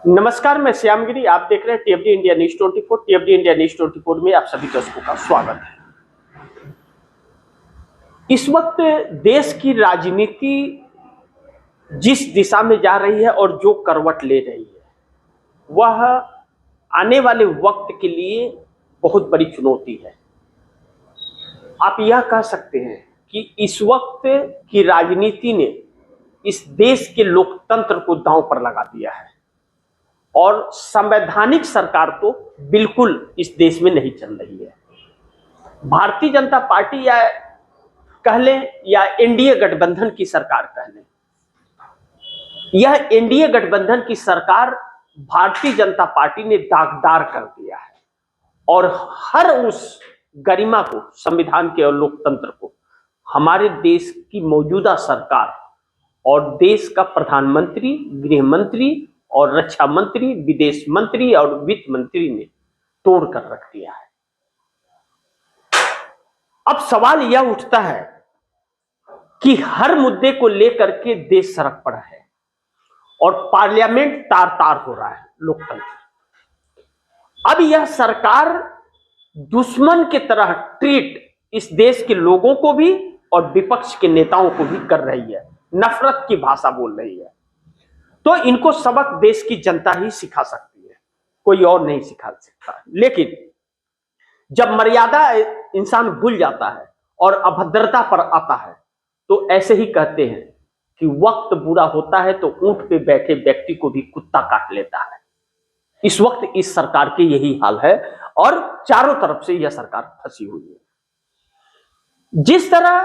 नमस्कार, मैं श्यामगिरी। आप देख रहे हैं टीएफडी इंडिया न्यूज 24। टीएफडी इंडिया न्यूज 24 में आप सभी दर्शकों का स्वागत है। इस वक्त देश की राजनीति जिस दिशा में जा रही है और जो करवट ले रही है, वह आने वाले वक्त के लिए बहुत बड़ी चुनौती है। आप यह कह सकते हैं कि इस वक्त की राजनीति ने इस देश के लोकतंत्र को दांव पर लगा दिया है और संवैधानिक सरकार तो बिल्कुल इस देश में नहीं चल रही है। भारतीय जनता पार्टी या कह लें या एनडीए गठबंधन की सरकार कह लें, यह एनडीए गठबंधन की सरकार भारतीय जनता पार्टी ने दागदार कर दिया है और हर उस गरिमा को, संविधान के और लोकतंत्र को हमारे देश की मौजूदा सरकार और देश का प्रधानमंत्री, गृह मंत्री और रक्षा मंत्री, विदेश मंत्री और वित्त मंत्री ने तोड़ कर रख दिया है। अब सवाल यह उठता है कि हर मुद्दे को लेकर के देश सड़क पर है और पार्लियामेंट तार तार हो रहा है लोकतंत्र। अब यह सरकार दुश्मन की तरह ट्रीट इस देश के लोगों को भी और विपक्ष के नेताओं को भी कर रही है, नफरत की भाषा बोल रही है। तो इनको सबक देश की जनता ही सिखा सकती है, कोई और नहीं सिखा सकता। लेकिन जब मर्यादा इंसान भूल जाता है और अभद्रता पर आता है तो ऐसे ही कहते हैं कि वक्त बुरा होता है तो ऊंट पे बैठे व्यक्ति को भी कुत्ता काट लेता है। इस वक्त इस सरकार के यही हाल है और चारों तरफ से यह सरकार फंसी हुई है। जिस तरह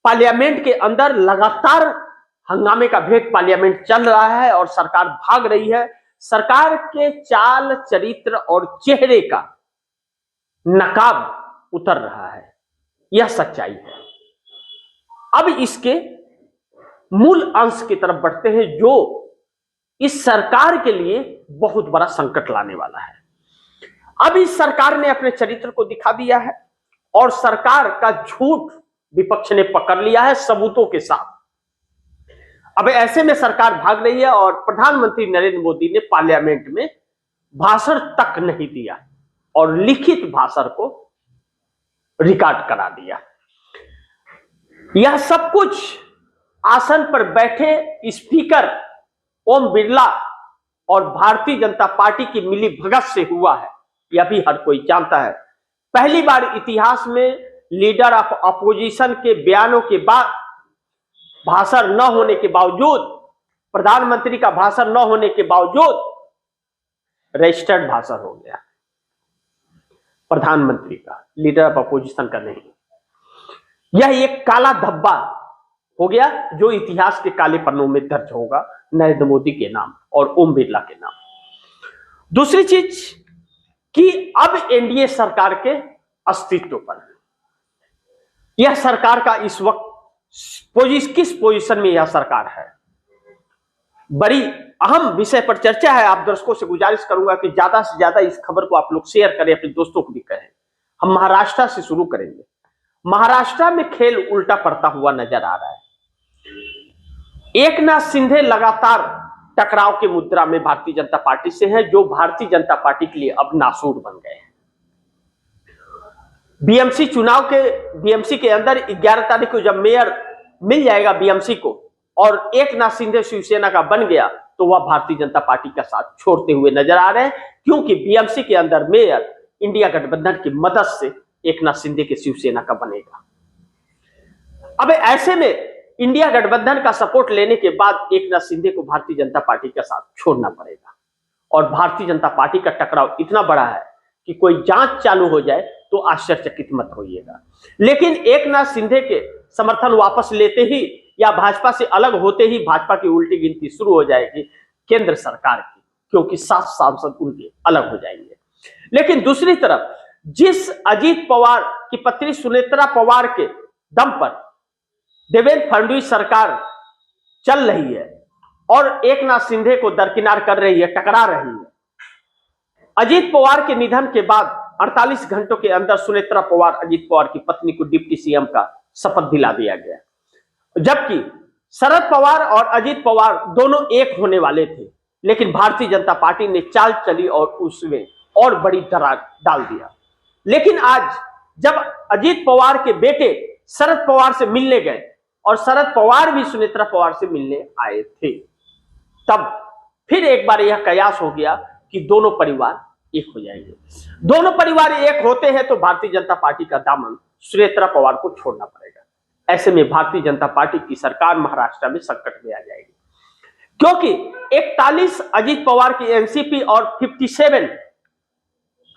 पार्लियामेंट के अंदर लगातार हंगामे का भेद पार्लियामेंट चल रहा है और सरकार भाग रही है, सरकार के चाल चरित्र और चेहरे का नकाब उतर रहा है, यह सच्चाई है। अब इसके मूल अंश की तरफ बढ़ते हैं जो इस सरकार के लिए बहुत बड़ा संकट लाने वाला है। अब इस सरकार ने अपने चरित्र को दिखा दिया है और सरकार का झूठ विपक्ष ने पकड़ लिया है सबूतों के साथ। अब ऐसे में सरकार भाग रही है और प्रधानमंत्री नरेंद्र मोदी ने पार्लियामेंट में भाषण तक नहीं दिया और लिखित भाषण को रिकॉर्ड करा दिया। यह सब कुछ आसन पर बैठे स्पीकर ओम बिरला और भारतीय जनता पार्टी की मिली भगत से हुआ है, यह भी हर कोई जानता है। पहली बार इतिहास में लीडर ऑफ अपोजिशन के बयानों के बाद, भाषण न होने के बावजूद, प्रधानमंत्री का भाषण न होने के बावजूद रजिस्टर्ड भाषण हो गया प्रधानमंत्री का, लीडर ऑफ अपोजिशन का नहीं। यह एक काला धब्बा हो गया जो इतिहास के काले पन्नों में दर्ज होगा नरेंद्र मोदी के नाम और ओम बिरला के नाम। दूसरी चीज कि अब एनडीए सरकार के अस्तित्व पर, यह सरकार का इस वक्त किस पोजीशन में यह सरकार है, बड़ी अहम विषय पर चर्चा है। आप दर्शकों से गुजारिश करूंगा कि ज्यादा से ज्यादा इस खबर को आप लोग शेयर करें, अपने दोस्तों को भी कहें। हम महाराष्ट्र से शुरू करेंगे। महाराष्ट्र में खेल उल्टा पड़ता हुआ नजर आ रहा है। एकनाथ शिंदे लगातार टकराव की मुद्रा में भारतीय जनता पार्टी से है, जो भारतीय जनता पार्टी के लिए अब नासूर बन गए हैं। बीएमसी चुनाव के बीएमसी के अंदर 11 तारीख को जब मेयर मिल जाएगा बीएमसी को और एकनाथ शिंदे शिवसेना का बन गया तो वह भारतीय जनता पार्टी का साथ छोड़ते हुए नजर आ रहे हैं, क्योंकि बीएमसी के अंदर मेयर इंडिया गठबंधन की मदद से एकनाथ शिंदे के शिवसेना का बनेगा। अब ऐसे में इंडिया गठबंधन का सपोर्ट लेने के बाद एकनाथ शिंदे को भारतीय जनता पार्टी का साथ छोड़ना पड़ेगा और भारतीय जनता पार्टी का टकराव इतना बड़ा है कि कोई जांच चालू हो जाए तो आश्चर्यचकित मत होइएगा। लेकिन एकनाथ शिंदे के समर्थन वापस लेते ही या भाजपा से अलग होते ही भाजपा की उल्टी गिनती शुरू हो जाएगी केंद्र सरकार की, क्योंकि 7 सांसद उनके अलग हो जाएंगे। लेकिन दूसरी तरफ जिस अजीत पवार की पत्नी सुनेत्रा पवार के दम पर देवेंद्र फडणवीस सरकार चल रही है और एकनाथ शिंदे को दरकिनार कर रही है, टकरा रही है। अजीत पवार के निधन के बाद 48 घंटों के अंदर सुनेत्रा पवार, अजीत पवार की पत्नी को डिप्टी सीएम का शपथ दिला दिया गया, जबकि शरद पवार और अजीत पवार दोनों एक होने वाले थे, लेकिन भारतीय जनता पार्टी ने चाल चली और उसमें और बड़ी दरार डाल दिया। लेकिन आज जब अजीत पवार के बेटे शरद पवार से मिलने गए और शरद पवार भी सुनेत्रा पवार से मिलने आए थे, तब फिर एक बार यह कयास हो गया कि दोनों परिवार एक हो जाएंगे। दोनों परिवार एक होते हैं तो भारतीय जनता पार्टी का दामन सुनेत्रा पवार को छोड़ना पड़ेगा। ऐसे में भारतीय जनता पार्टी की सरकार महाराष्ट्र में संकट में आ जाएगी, क्योंकि 41 अजीत पवार की एनसीपी और 57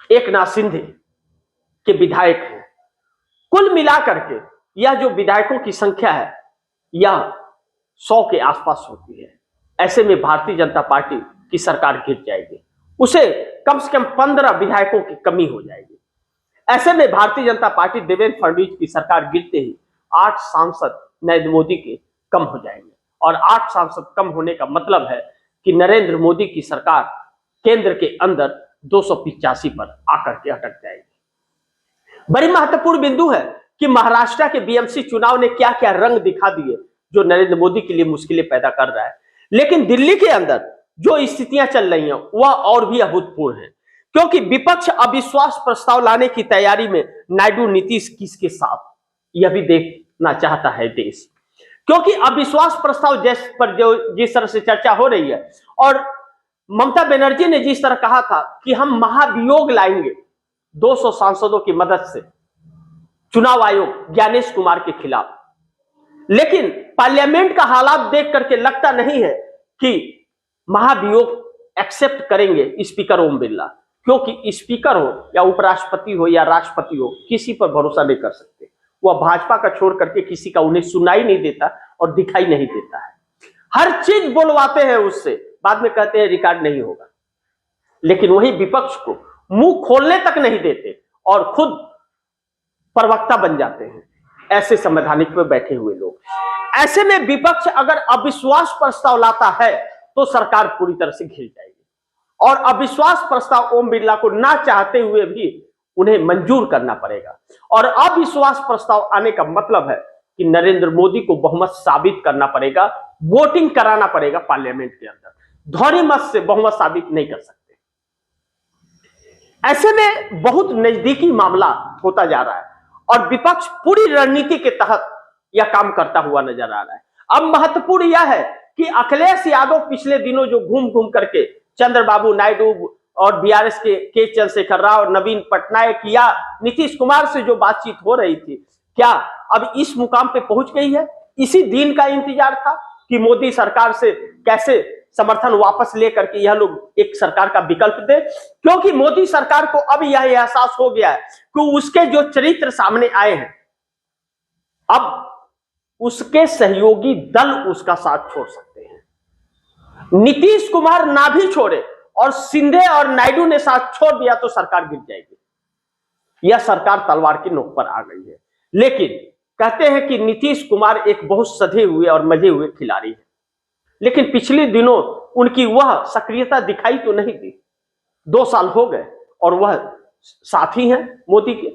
एकनाथ शिंदे के विधायक हैं। कुल मिलाकर के यह जो विधायकों की संख्या है यह 100 के आसपास होती है। ऐसे में भारतीय जनता पार्टी की सरकार गिर जाएगी, उसे कम से कम 15 विधायकों की कमी हो जाएगी। ऐसे में भारतीय जनता पार्टी देवेंद्र फडणवीस की सरकार गिरते ही 8 सांसद नरेंद्र मोदी के कम हो जाएंगे, और 8 सांसद कम होने का मतलब है कि नरेंद्र मोदी की सरकार केंद्र के अंदर 285 पर आकर के अटक जाएगी। बड़ी महत्वपूर्ण बिंदु है कि महाराष्ट्र के बीएमसी चुनाव ने क्या क्या रंग दिखा दिए जो नरेंद्र मोदी के लिए मुश्किलें पैदा कर रहा है। लेकिन दिल्ली के अंदर जो स्थितियां चल रही हैं वह और भी अभूतपूर्व है, क्योंकि विपक्ष अविश्वास प्रस्ताव लाने की तैयारी में नायडू नीतीश किसके साथ, यह भी देखना चाहता है देश। क्योंकि अविश्वास प्रस्ताव जिस तरह से चर्चा हो रही है, और ममता बनर्जी ने जिस तरह कहा था कि हम महाभियोग लाएंगे 200 सांसदों की मदद से चुनाव आयोग ज्ञानेश कुमार के खिलाफ, लेकिन पार्लियामेंट का हालात देख करके लगता नहीं है कि महाभियोग एक्सेप्ट करेंगे स्पीकर ओम बिरला, क्योंकि स्पीकर हो या उपराष्ट्रपति हो या राष्ट्रपति हो, किसी पर भरोसा नहीं कर सकते। वह भाजपा का छोड़ करके किसी का उन्हें सुनाई नहीं देता और दिखाई नहीं देता है। हर चीज बोलवाते हैं उससे, बाद में कहते हैं रिकॉर्ड नहीं होगा, लेकिन वही विपक्ष को मुंह खोलने तक नहीं देते और खुद प्रवक्ता बन जाते हैं ऐसे संवैधानिक पे बैठे हुए लोग। ऐसे में विपक्ष अगर अविश्वास प्रस्ताव लाता है तो सरकार पूरी तरह से घिर जाएगी, और अविश्वास प्रस्ताव ओम बिरला को ना चाहते हुए भी उन्हें मंजूर करना पड़ेगा। और अविश्वास प्रस्ताव आने का मतलब है कि नरेंद्र मोदी को बहुमत साबित करना पड़ेगा, वोटिंग कराना पड़ेगा पार्लियामेंट के अंदर। ध्वनि मत से बहुमत साबित नहीं कर सकते। ऐसे में बहुत नजदीकी मामला होता जा रहा है और विपक्ष पूरी रणनीति के तहत यह काम करता हुआ नजर आ रहा है। अब महत्वपूर्ण यह है कि अखिलेश यादव पिछले दिनों जो घूम घूम करके चंद्रबाबू नायडू और बीआरएस के चंद्रशेखर राव और नवीन पटनायक या नीतीश कुमार से जो बातचीत हो रही थी, क्या अब इस मुकाम पे पहुंच गई है? इसी दिन का इंतजार था कि मोदी सरकार से कैसे समर्थन वापस लेकर के यह लोग एक सरकार का विकल्प दे, क्योंकि मोदी सरकार को अब यह एहसास हो गया है कि उसके जो चरित्र सामने आए हैं, अब उसके सहयोगी दल उसका साथ छोड़ सकते हैं। नीतीश कुमार ना भी छोड़े और शिंदे और नायडू ने साथ छोड़ दिया तो सरकार गिर जाएगी। यह सरकार तलवार की नोक पर आ गई है। लेकिन कहते हैं कि नीतीश कुमार एक बहुत सधे हुए और मजे हुए खिलाड़ी है, लेकिन पिछले दिनों उनकी वह सक्रियता दिखाई तो नहीं दी। 2 साल हो गए और वह साथी हैं मोदी के,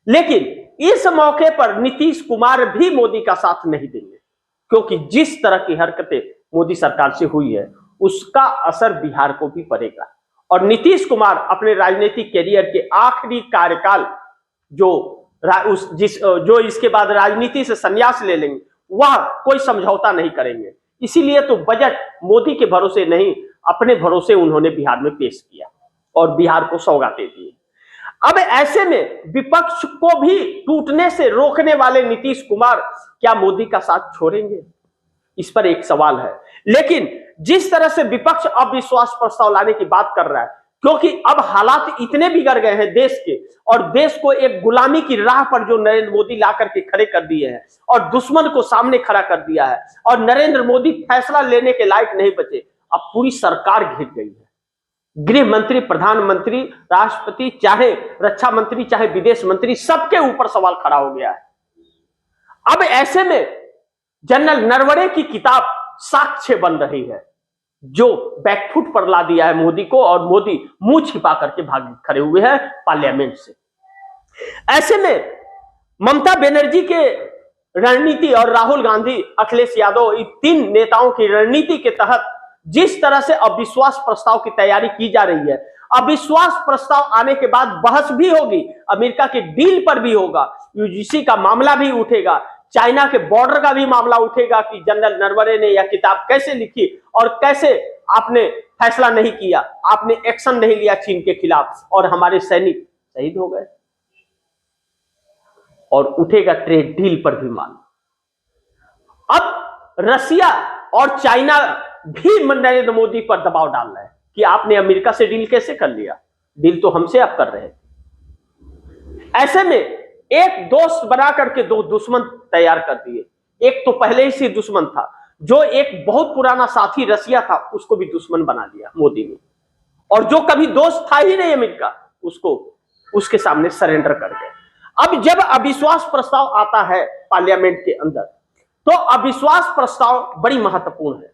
लेकिन इस मौके पर नीतीश कुमार भी मोदी का साथ नहीं देंगे, क्योंकि जिस तरह की हरकतें मोदी सरकार से हुई है उसका असर बिहार को भी पड़ेगा। और नीतीश कुमार अपने राजनीतिक कैरियर के आखिरी कार्यकाल जो इसके बाद राजनीति से संन्यास ले लेंगे, वह कोई समझौता नहीं करेंगे। इसीलिए तो बजट मोदी के भरोसे नहीं, अपने भरोसे उन्होंने बिहार में पेश किया और बिहार को सौगातें दी। अब ऐसे में विपक्ष को भी टूटने से रोकने वाले नीतीश कुमार क्या मोदी का साथ छोड़ेंगे? इस पर एक सवाल है। लेकिन जिस तरह से विपक्ष अविश्वास प्रस्ताव लाने की बात कर रहा है, क्योंकि अब हालात इतने बिगड़ गए हैं देश के, और देश को एक गुलामी की राह पर जो नरेंद्र मोदी ला करके खड़े कर दिए हैं और दुश्मन को सामने खड़ा कर दिया है, और नरेंद्र मोदी फैसला लेने के लायक नहीं बचे। अब पूरी सरकार घिर गई है। गृह मंत्री, प्रधानमंत्री, राष्ट्रपति, चाहे रक्षा मंत्री, चाहे विदेश मंत्री, सबके ऊपर सवाल खड़ा हो गया है। अब ऐसे में जनरल नरवणे की किताब साक्ष्य बन रही है, जो बैकफुट पर ला दिया है मोदी को, और मोदी मुंह छिपा करके भाग खड़े हुए हैं पार्लियामेंट से। ऐसे में ममता बनर्जी के रणनीति और राहुल गांधी, अखिलेश यादव, इन 3 नेताओं की रणनीति के तहत जिस तरह से अविश्वास प्रस्ताव की तैयारी की जा रही है, अविश्वास प्रस्ताव आने के बाद बहस भी होगी, अमेरिका के डील पर भी होगा, यूजीसी का मामला भी उठेगा, चाइना के बॉर्डर का भी मामला उठेगा कि जनरल नरवणे ने यह किताब कैसे लिखी और कैसे आपने फैसला नहीं किया, आपने एक्शन नहीं लिया चीन के खिलाफ और हमारे सैनिक शहीद हो गए। और उठेगा ट्रेड डील पर भी मामला। अब रसिया और चाइना भी नरेंद्र मोदी पर दबाव डाल रहे हैं कि आपने अमेरिका से डील कैसे कर लिया, डील तो हमसे आप कर रहे हैं। ऐसे में एक दोस्त बना करके दो दुश्मन तैयार कर दिए। एक तो पहले ही से दुश्मन था, जो एक बहुत पुराना साथी रसिया था उसको भी दुश्मन बना दिया मोदी ने, और जो कभी दोस्त था ही नहीं अमेरिका उसको उसके सामने सरेंडर कर गए। अब जब अविश्वास प्रस्ताव आता है पार्लियामेंट के अंदर, तो अविश्वास प्रस्ताव बड़ी महत्वपूर्ण है,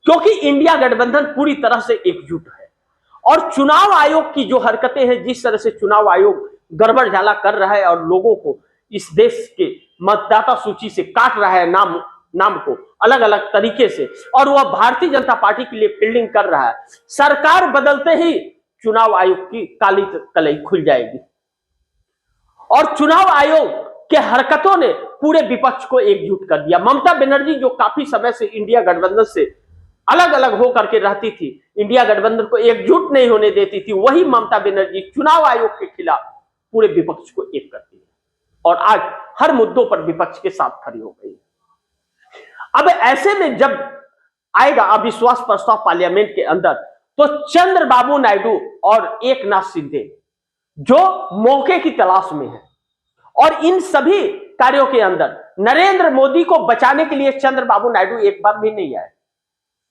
क्योंकि इंडिया गठबंधन पूरी तरह से एकजुट है और चुनाव आयोग की जो हरकतें हैं, जिस तरह से चुनाव आयोग गड़बड़ झाला कर रहा है और लोगों को इस देश के मतदाता सूची से काट रहा है, नाम को अलग अलग तरीके से, और वह भारतीय जनता पार्टी के लिए फील्डिंग कर रहा है। सरकार बदलते ही चुनाव आयोग की काली कलई खुल जाएगी और चुनाव आयोग के हरकतों ने पूरे विपक्ष को एकजुट कर दिया। ममता बनर्जी जो काफी समय से इंडिया गठबंधन से अलग अलग होकर के रहती थी, इंडिया गठबंधन को एकजुट नहीं होने देती थी, वही ममता बनर्जी चुनाव आयोग के खिलाफ पूरे विपक्ष को एक करती है और आज हर मुद्दों पर विपक्ष के साथ खड़ी हो गई है। अब ऐसे में जब आएगा अविश्वास प्रस्ताव पार्लियामेंट के अंदर, तो चंद्रबाबू नायडू और एकनाथ शिंदे जो मौके की तलाश में है, और इन सभी कार्यों के अंदर नरेंद्र मोदी को बचाने के लिए चंद्रबाबू नायडू एक बार भी नहीं आए,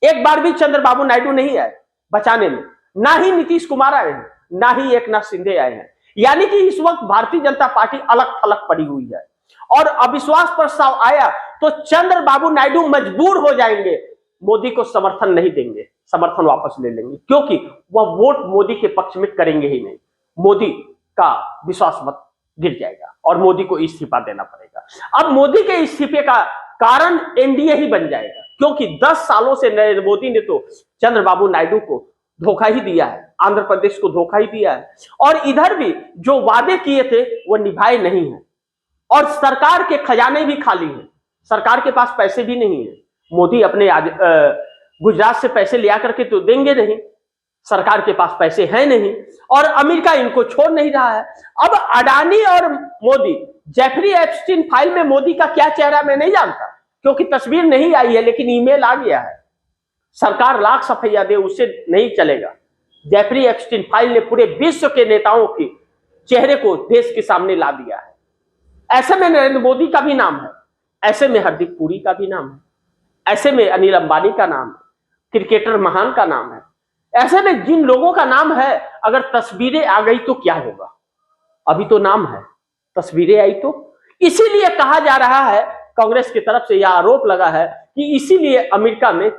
एक बार भी चंद्रबाबू नायडू नहीं आए बचाने में, ना ही नीतीश कुमार आए हैं, ना ही एकनाथ शिंदे आए हैं। यानी कि इस वक्त भारतीय जनता पार्टी अलग थलग पड़ी हुई है और अविश्वास प्रस्ताव आया तो चंद्रबाबू नायडू मजबूर हो जाएंगे, मोदी को समर्थन नहीं देंगे, समर्थन वापस ले लेंगे, क्योंकि वह वोट मोदी के पक्ष में करेंगे ही नहीं। मोदी का विश्वास मत गिर जाएगा और मोदी को इस्तीफा देना पड़ेगा। अब मोदी के इस्तीफे का कारण एनडीए ही बन जाएगा, क्योंकि 10 सालों से नरेंद्र मोदी ने तो चंद्रबाबू नायडू को धोखा ही दिया है, आंध्र प्रदेश को धोखा ही दिया है, और इधर भी जो वादे किए थे वो निभाए नहीं है, और सरकार के खजाने भी खाली हैं, सरकार के पास पैसे भी नहीं है। मोदी अपने गुजरात से पैसे लिया करके तो देंगे नहीं, सरकार के पास पैसे हैं नहीं, और अमेरिका इनको छोड़ नहीं रहा है। अब अडानी और मोदी, जेफरी एप्स्टीन फाइल में मोदी का क्या चेहरा मैं नहीं जानता, क्योंकि तस्वीर नहीं आई है, लेकिन ईमेल आ गया है। सरकार लाख सफैया दे उससे नहीं चलेगा। जेफरी एप्स्टीन फाइल ने पूरे विश्व के नेताओं के चेहरे को देश के सामने ला दिया है। ऐसे में नरेंद्र मोदी का भी नाम है, ऐसे में हार्दिक पुरी का भी नाम है, ऐसे में अनिल अंबानी का नाम है, क्रिकेटर महान का नाम है। ऐसे में जिन लोगों का नाम है, अगर तस्वीरें आ गई तो क्या होगा? अभी तो नाम है, तस्वीरें आई तो, इसीलिए कहा जा रहा है, कांग्रेस की तरफ से यह आरोप लगा है कि इसीलिए अमेरिका में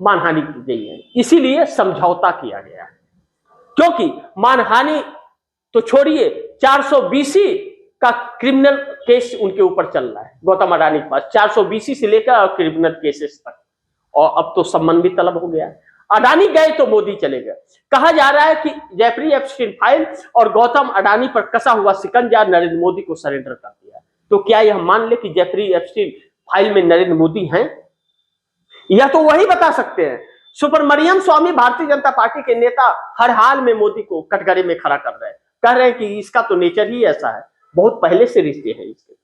मानहानि की गई है, इसीलिए समझौता किया गया है, क्योंकि मानहानि तो छोड़िए, 420 का क्रिमिनल केस उनके ऊपर चल रहा है, गौतम अडानी के पास 420 से लेकर क्रिमिनल केसेस तक, और अब तो सम्मान भी तलब हो गया है। अडानी गए तो मोदी चले गए। कहा जा रहा है कि जेफरी एप्स्टीन फाइल और गौतम अडानी पर कसा हुआ शिकंजा नरेंद्र मोदी को सरेंडर कर दिया। तो क्या यह मान ले कि जेफरी एप्स्टीन फाइल में नरेंद्र मोदी हैं? यह तो वही बता सकते हैं। सुब्रमण्यम स्वामी भारतीय जनता पार्टी के नेता हर हाल में मोदी को कटघरे में खड़ा कर रहे हैं, कह रहे हैं कि इसका तो नेचर ही ऐसा है, बहुत पहले से रिश्ते हैं इसके।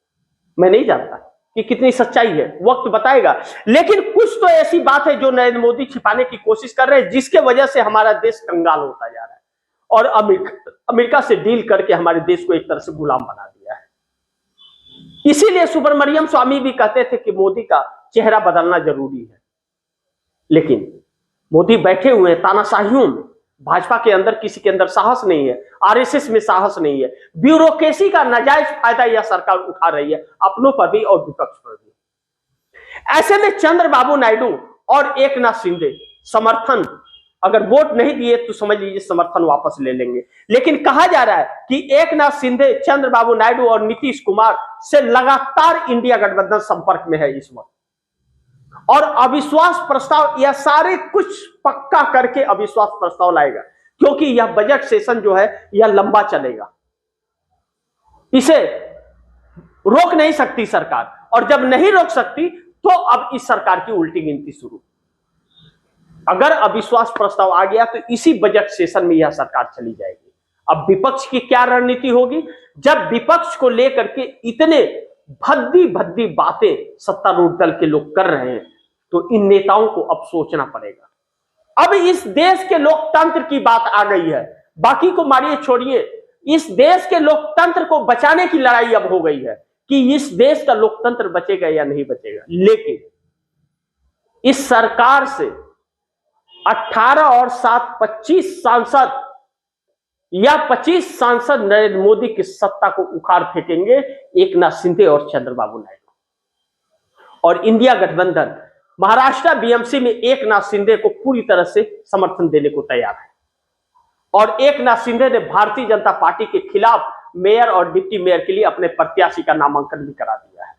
मैं नहीं जानता कि कितनी सच्चाई है, वक्त बताएगा, लेकिन कुछ तो ऐसी बात है जो नरेंद्र मोदी छिपाने की कोशिश कर रहे हैं, जिसके वजह से हमारा देश कंगाल होता जा रहा है और अमेरिका से डील करके हमारे देश को एक तरह से गुलाम बना दिया है। इसीलिए सुब्रमण्यम स्वामी भी कहते थे कि मोदी का चेहरा बदलना जरूरी है, लेकिन मोदी बैठे हुए हैं तानाशाहियों में। भाजपा के अंदर किसी के अंदर साहस नहीं है, आरएसएस में साहस नहीं है, ब्यूरोक्रेसी का नाजायज फायदा यह सरकार उठा रही है, अपनों पर भी और विपक्ष पर भी। ऐसे में चंद्रबाबू नायडू और एकनाथ शिंदे समर्थन, अगर वोट नहीं दिए तो समझ लीजिए समर्थन वापस ले लेंगे। लेकिन कहा जा रहा है कि एकनाथ शिंदे, चंद्रबाबू नायडू और नीतीश कुमार से लगातार इंडिया गठबंधन संपर्क में है इस वक्त, और अविश्वास प्रस्ताव, यह सारे कुछ पक्का करके अविश्वास प्रस्ताव लाएगा, क्योंकि यह बजट सेशन जो है यह लंबा चलेगा, इसे रोक नहीं सकती सरकार, और जब नहीं रोक सकती तो अब इस सरकार की उल्टी गिनती शुरू। अगर अविश्वास प्रस्ताव आ गया तो इसी बजट सेशन में यह सरकार चली जाएगी। अब विपक्ष की क्या रणनीति होगी? जब विपक्ष को लेकर के इतने भद्दी भद्दी बातें सत्तारूढ़ दल के लोग कर रहे हैं, तो इन नेताओं को अब सोचना पड़ेगा। अब इस देश के लोकतंत्र की बात आ गई है, बाकी को मारिए छोड़िए, इस देश के लोकतंत्र को बचाने की लड़ाई अब हो गई है कि इस देश का लोकतंत्र बचेगा या नहीं बचेगा। लेकिन इस सरकार से 18 और 7 25 सांसद या 25 सांसद नरेंद्र मोदी की सत्ता को उखाड़ फेंकेंगे, एकनाथ शिंदे और चंद्रबाबू नायडू। और इंडिया गठबंधन महाराष्ट्र बीएमसी में एकनाथ शिंदे को पूरी तरह से समर्थन देने को तैयार है, और एकनाथ शिंदे ने भारतीय जनता पार्टी के खिलाफ मेयर और डिप्टी मेयर के लिए अपने प्रत्याशी का नामांकन भी करा दिया है।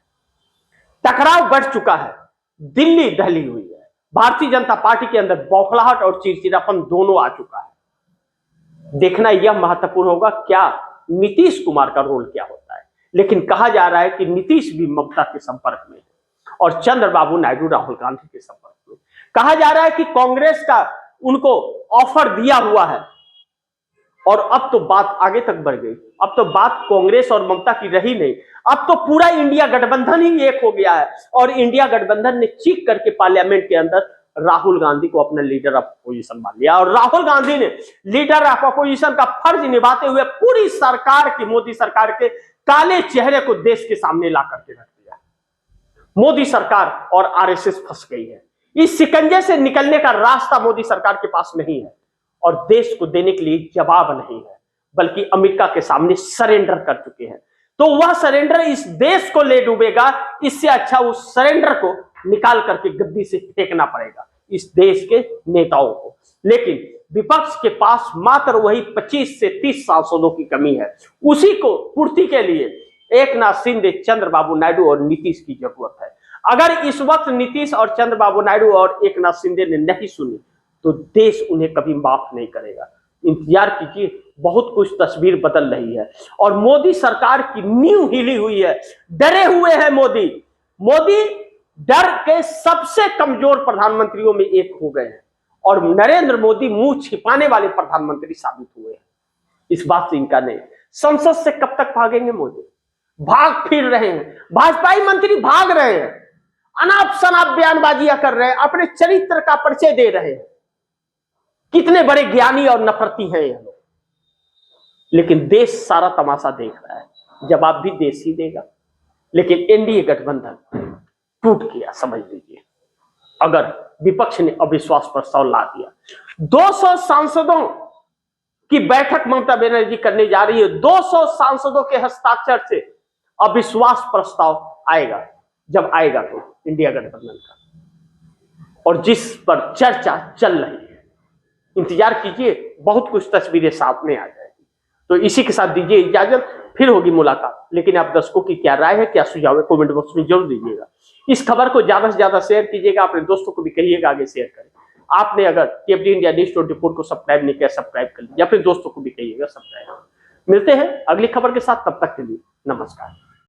टकराव बढ़ चुका है, दिल्ली दहली हुई है, भारतीय जनता पार्टी के अंदर बौखलाहट और चिड़चिड़ापन दोनों आ चुका है। देखना यह महत्वपूर्ण होगा क्या नीतीश कुमार का रोल क्या होता है। लेकिन कहा जा रहा है कि नीतीश भी ममता के संपर्क में है और चंद्रबाबू नायडू राहुल गांधी के संपर्क में। कहा जा रहा है कि कांग्रेस का उनको ऑफर दिया हुआ है, और अब तो बात आगे तक बढ़ गई। अब तो बात कांग्रेस और ममता की रही नहीं, अब तो पूरा इंडिया गठबंधन ही एक हो गया है, और इंडिया गठबंधन ने चीख करके पार्लियामेंट के अंदर राहुल गांधी को अपना लीडर ऑफ अपोजिशन मान लिया, और राहुल गांधी ने लीडर ऑफ अपोजिशन का फर्ज निभाते हुए पूरी सरकार की, मोदी सरकार के काले चेहरे को देश के सामने ला करके रख दिया। मोदी सरकार और आरएसएस फंस गई है। इस शिकंजे से निकलने का रास्ता मोदी सरकार के पास नहीं है, और देश को देने के लिए जवाब नहीं है, बल्कि अमेरिका के सामने सरेंडर कर चुके हैं। तो वह सरेंडर इस देश को ले डूबेगा, इससे अच्छा उस सरेंडर को निकाल करके गद्दी से फेंकना पड़ेगा इस देश के नेताओं को। लेकिन विपक्ष के पास मात्र वही 25 से 30 सांसदों की कमी है, उसी को पूर्ति के लिए एकनाथ शिंदे, चंद्रबाबू नायडू और नीतीश की जरूरत है। अगर इस वक्त नीतीश और चंद्रबाबू नायडू और एकनाथ शिंदे ने नहीं सुनी तो देश उन्हें कभी माफ नहीं करेगा। इंतजार कीजिए, बहुत कुछ तस्वीर बदल रही है, और मोदी सरकार की नींव हिली हुई है। डरे हुए हैं मोदी। मोदी डर के सबसे कमजोर प्रधानमंत्रियों में एक हो गए हैं, और नरेंद्र मोदी मुंह छिपाने वाले प्रधानमंत्री साबित हुए हैं। इस बात से इनका नहीं। संसद से कब तक भागेंगे मोदी? भाग फिर रहे हैं, भाजपाई मंत्री भाग रहे हैं, अनाप शनाप बयानबाजियां कर रहे हैं, अपने चरित्र का परिचय दे रहे हैं। कितने बड़े ज्ञानी और नफरती हैं ये लोग। लेकिन देश सारा तमाशा देख रहा है, जवाब भी देश ही देगा। लेकिन एनडीए गठबंधन टूट गया, समझ लीजिए। अगर विपक्ष ने अविश्वास प्रस्ताव ला दिया, 200 सांसदों की बैठक ममता बनर्जी करने जा रही है, 200 सांसदों के हस्ताक्षर से अविश्वास प्रस्ताव आएगा। जब आएगा तो इंडिया गठबंधन का, और जिस पर चर्चा चल रही है, इंतजार कीजिए, बहुत कुछ तस्वीरें सामने आ जाएगी। तो इसी के साथ दीजिए इजाजत, फिर होगी मुलाकात। लेकिन आप दर्शकों की क्या राय है, क्या सुझाव है, कमेंट बॉक्स में जरूर दीजिएगा। इस खबर को ज्यादा से ज्यादा शेयर कीजिएगा, अपने दोस्तों को भी कहिएगा आगे शेयर करें। आपने अगर टीएफडी इंडिया न्यूज़ 24 को सब्सक्राइब नहीं किया, सब्सक्राइब कर लीजिए, अपने दोस्तों को भी कहिएगा सब्सक्राइब। मिलते हैं अगली खबर के साथ, तब तक के लिए नमस्कार।